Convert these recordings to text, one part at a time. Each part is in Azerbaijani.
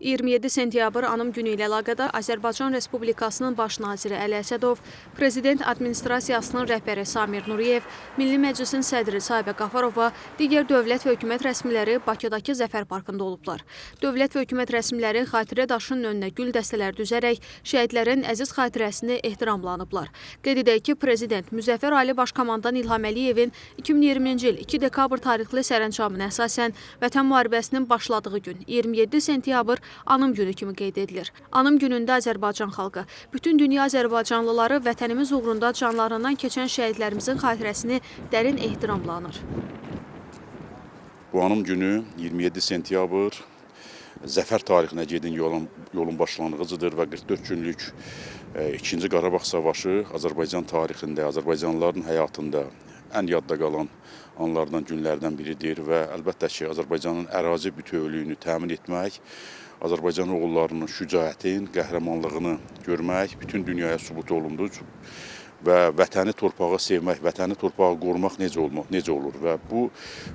27 sentyabr Anım günü ilə əlaqədar Azərbaycan Respublikasının Baş naziri Əli Əsədov, Prezident Administrasiyasının rəhbəri Samir Nuriyev, Milli Məclisin sədri Sahibə Qafarova, digər dövlət və hökumət rəsmiləri Bakıdakı Zəfər Parkında olublar. Dövlət və hökumət rəsmiləri xatirə daşının önünə gül dəstələr düzərək şəhidlərin əziz xatirəsini ehtiramlanıblar. Qeyd edək ki, Prezident Müzəffər Ali Başkomandan İlham Əliyevin 2020-ci il 2 dekabr tarixli sərəncamına əsasən Vətən müharibəsinin başladığı gün 27 sentyabr Anım günü kimi qeyd edilir. Anım günündə Azərbaycan xalqı, bütün dünya azərbaycanlıları vətənimiz uğrunda canlarından keçən şəhidlərimizin xatirəsini dərin ehtiramlanır. Bu Anım günü 27 sentyabr Zəfər tarixinə gedən yolun başlanğıcıdır və 44 günlük 2-ci Qarabağ savaşı Azərbaycan tarixində, Azərbaycanlıların həyatında ən yadda qalan anlardan, günlərdən biridir və əlbəttə ki, Azərbaycanın ərazi bütövlüyünü təmin etmək, Azərbaycan oğullarının şücaətin, qəhrəmanlığını görmək bütün dünyaya sübut olundu və vətəni, torpağı sevmək, vətəni, torpağı qorumaq necə olur və bu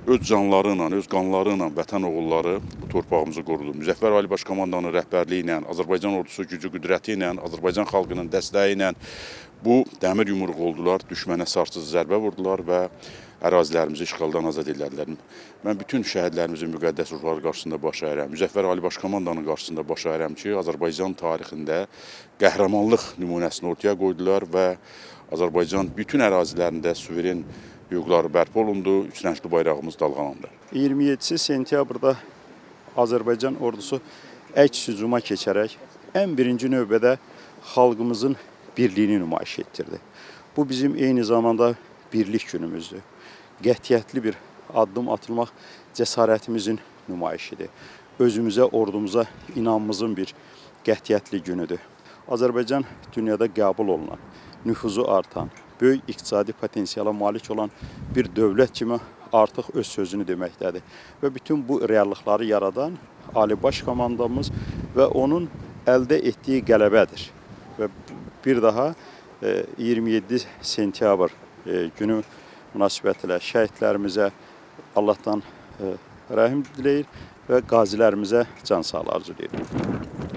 öz canları ilə, öz qanları ilə vətən oğulları bu torpağımızı qorudu. Müzəffər Ali Başkomandanın rəhbərliyi ilə, Azərbaycan ordusu gücü qüdrəti ilə, Azərbaycan xalqının dəstəyi ilə bu dəmir yumruq oldular, düşmənə sarsız zərbə vurdular və ərazilərimizi işğaldan azad edildilər. Mən bütün şəhidlərimizin müqəddəs ruhları qarşısında baş əyirəm. Müzəffər Ali Başkomandanın qarşısında baş əyirəm ki, Azərbaycan tarixində qəhrəmanlıq nümunəsini ortaya qoydular və Azərbaycan bütün ərazilərində suveren hüquqları bərpa olundu, üç rəngli bayrağımız dalğalandı. 27 sentyabrda Azərbaycan ordusu əks hücuma keçərək ən birinci növbədə xalqımızın birliyini nümayiş etdirdi. Bu bizim eyni zamanda birlik günümüzdür. Qətiyyətli bir addım atılmaq cəsarətimizin nümayişidir. Özümüzə, ordumuza inamımızın bir qətiyyətli günüdür. Azərbaycan dünyada qəbul olunan, nüfuzu artan, böyük iqtisadi potensiala malik olan bir dövlət kimi artıq öz sözünü deməkdədir. Və bütün bu reallıqları yaradan Ali Baş Komandamız və onun əldə etdiyi qələbədir. Və bir daha 27 sentyabr günü münasibətilə şəhidlərimizə Allahdan rəhim diləyir və qazilərimizə can sağlığı arzulayır.